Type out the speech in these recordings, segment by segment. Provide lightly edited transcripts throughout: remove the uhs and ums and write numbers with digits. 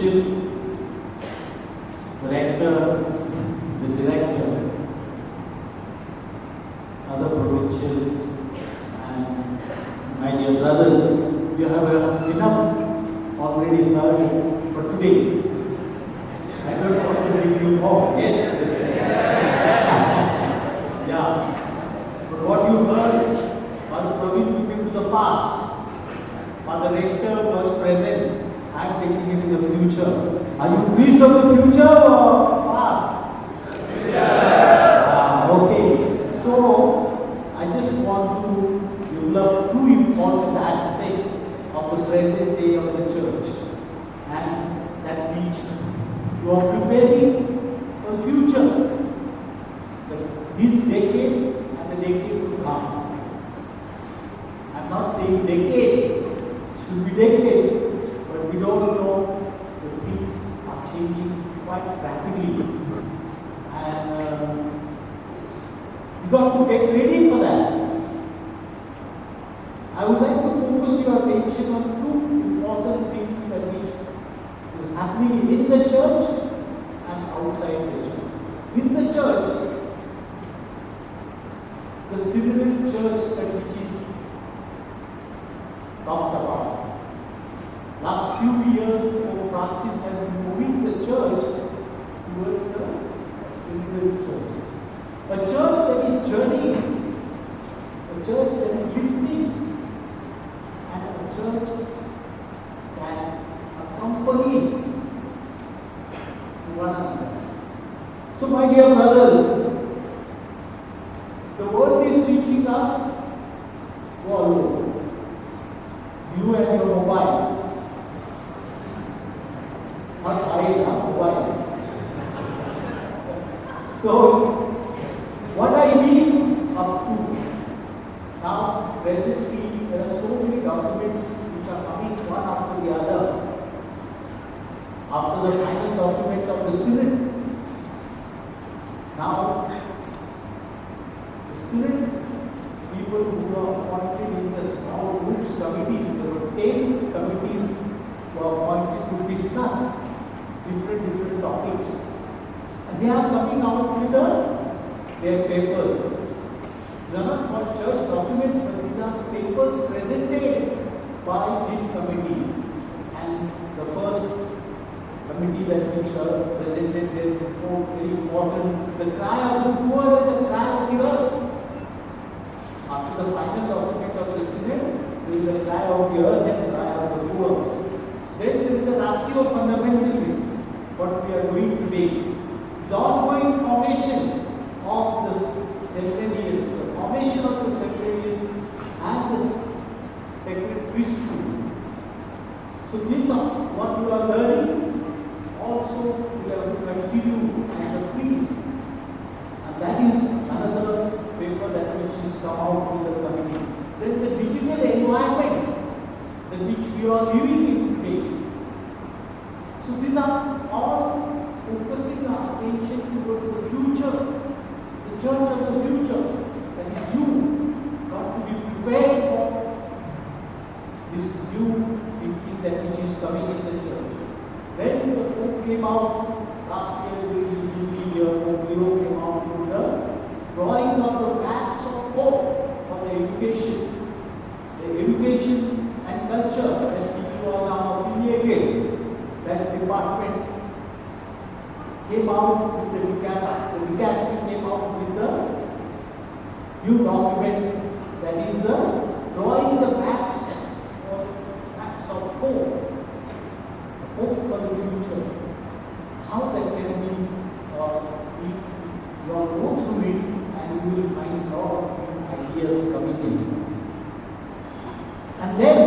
bishop, the rector, the director, other provincials, and my dear brothers, you have enough already heard for today. I don't want to give you more. Yes. Yeah. But what you heard, Father Praveen took him to the past. Father Rector was present. I am taking him to the future. Are you priest of the future or past? Okay. So, I just want to develop two important aspects of the present day of the church. And that means you are preparing for the future. This decade and the decade to come. I'm not saying decades, should be decades, but we don't know, the things are changing quite rapidly. And you got to get ready for that. I would like to focus your attention on two important things that which is happening in the church and outside the church. In the church, the seminary church that which is talked about. Last few years, Pope Francis has been moving the church towards a seminary church. A church that is journeying, a church that is listening, and a church that accompanies one another. So, my dear brothers, the world is teaching us, go alone. You and your mobile. Not mobile. So, what I mean up to now, presently, there are so many documents which are coming one after the other. After the final document of the Synod. Now, the Synod people who were appointed in the small groups committees, there were 10 committees who were appointed to discuss different topics. And they are coming out with their papers. These are not called church documents, but these are papers presented by these committees. And the first committee that which presented their report, very important, the cry of the poor and the cry of the earth. After the final document of the Synod, there is a cry of the earth and cry of the poor. Then there is a ratio fundamentalists, what we are doing today. The ongoing formation of the seminarians, the formation of the seminarians and the sacred priesthood. So these are what you are learning. Also, you have to continue as a priest. And that is another paper that which is come out from the committee. Then the digital environment that which we are living in today. So these are all focusing our attention towards the future, the church of the future. That is you got to be prepared for this new thinking that which is coming in the church. Then the Pope came out last year during the Jubilee year, Pope Leo came out with the drawing of the maps of hope for the education and culture that which you are now affiliated. That department came out with the dicastery. The dicastery came out with the new document that is drawing the maps of hope. Hope for the future. How that can be, you all go through it and you will find a lot of ideas coming in. And then,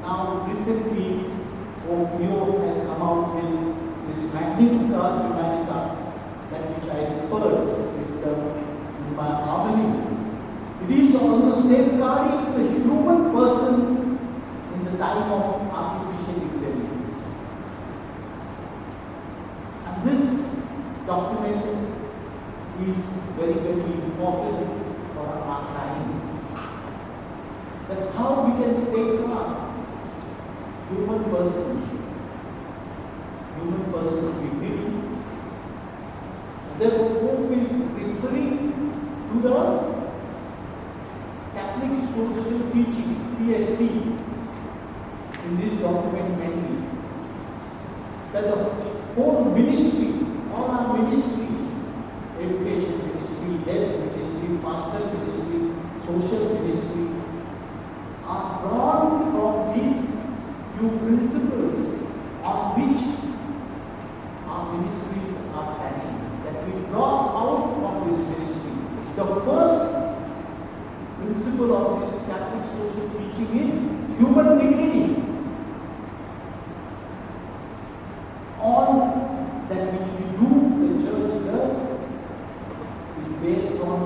now recently, Pope Leo has come out with this Magnificat Humanitas, that which I referred with in my homily. It is on the safeguarding the human person in the time of artificial intelligence. And this document is very important for our time. That how we can safeguard human person person's dignity. Therefore, Pope is referring to the Catholic social teaching, CST, in this document mainly, that the whole ministries, all our ministries, education ministry, health ministry, pastoral ministry, social ministry, are drawn from these few principles on which our ministries are standing, that we draw out from this ministry. The first principle of this Catholic social teaching is human dignity. All that which we do, the church does, is based on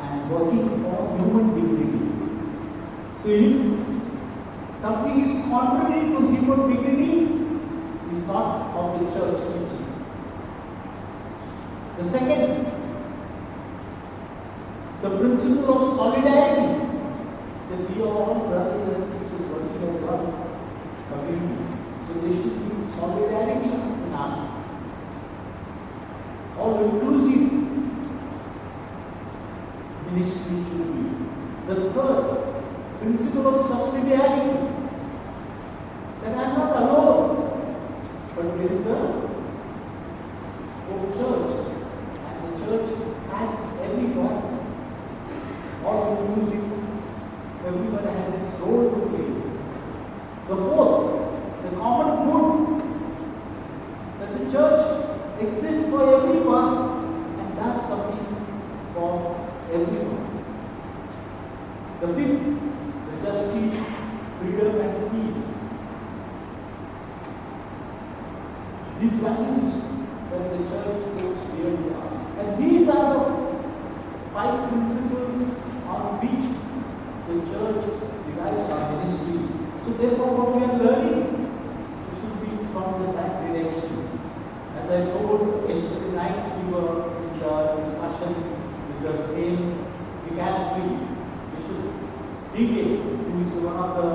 and working for human dignity. So if something is contrary to human dignity, it is not of the church teaching. The second, the principle of solidarity, that we are all brothers and sisters working as one community. So there should be solidarity in us, all inclusive ministry should be. The third, principle of subsidiarity, that I am not alone, but there is a whole church, and the church has everyone, all inclusive, everyone has its role to play. The fourth, the common good, that the church exists for everyone and does something for everyone. The fifth, the justice, freedom and peace. These values that the church holds dear to us. And these are the 5 principles on which the church derives our ministries. So therefore what we are learning should be from the right direction. As I told yesterday night, we were in the discussion with the same dicastery. We should dig in, who is one of the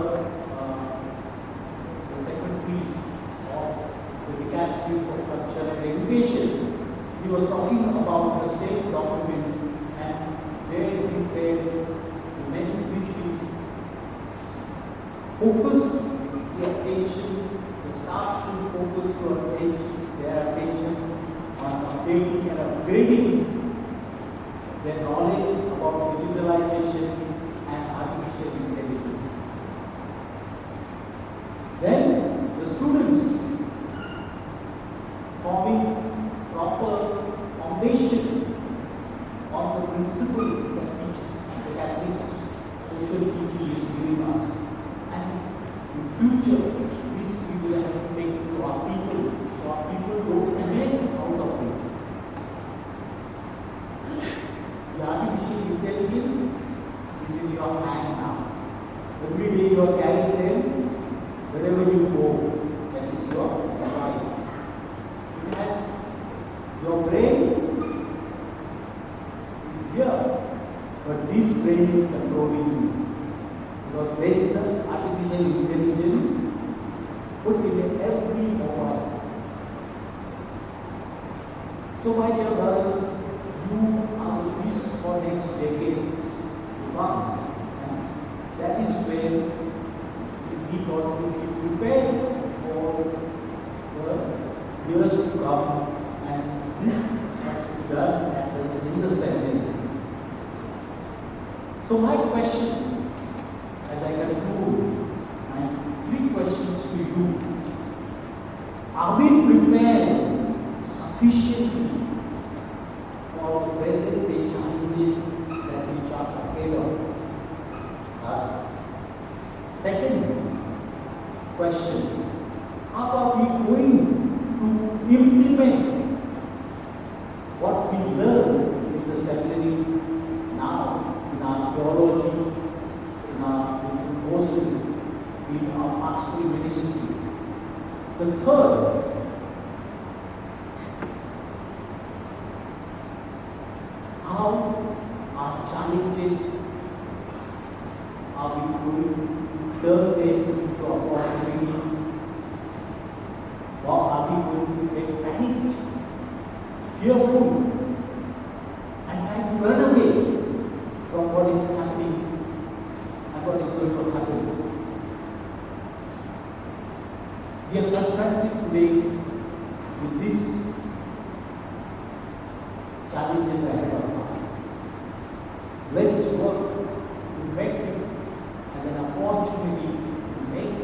secretaries of the dicastery for culture and education. He was talking about the same document, and there he said the main 3 things: focus the attention, the staff should focus their attention on updating and upgrading their knowledge about digitalization and artificial intelligence. Then the students forming proper foundation on the principles that which the Catholic social teaching is giving us. And in future, this we will have to take to our people, so our people don't remain out of it. The artificial intelligence is in your hand now. Every day you are carrying them, wherever you go, that is your right. It has your brain is here, but this brain is controlling you. Because there is an artificial intelligence put in every mobile. So my dear brothers, you are the peace for next decades to come. And that is where we got to be prepared for the years to come. And this has to be done in the seminary. So my question, as I conclude, my 3 questions to you: are we prepared sufficiently for the present day challenges that which are ahead of us? Second question: how are we going to implement what we learn in the seminary now, in our theology, in our different courses, in our pastoral ministry? The third, how our challenges are we going to turn them into opportunities? Or are we going to get fearful and trying to run away from what is happening and what is going to happen. We are confronted today with these challenges ahead of us. Let's work to make it as an opportunity to make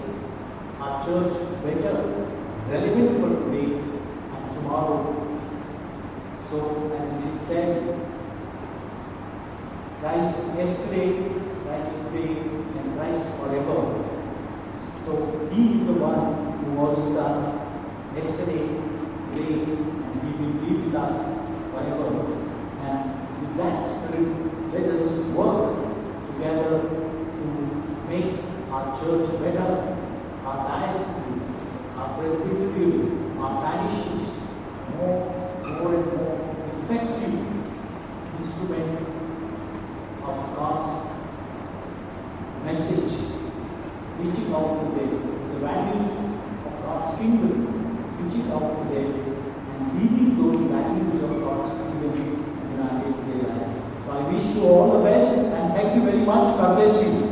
our church better, relevant for today and tomorrow. So, as it is said, Christ yesterday, Christ today, and Christ forever. So, He is the one who was with us yesterday, today, and He will be with us forever. And with that spirit, let us work together to make our church better, our diocese, our presbyterial, our parishes more and more effective instrument of God's message, reaching out to them, the values of God's kingdom, reaching out to them and living those values of God's kingdom in our day-to-day life. So I wish you all the best and thank you very much. God bless you.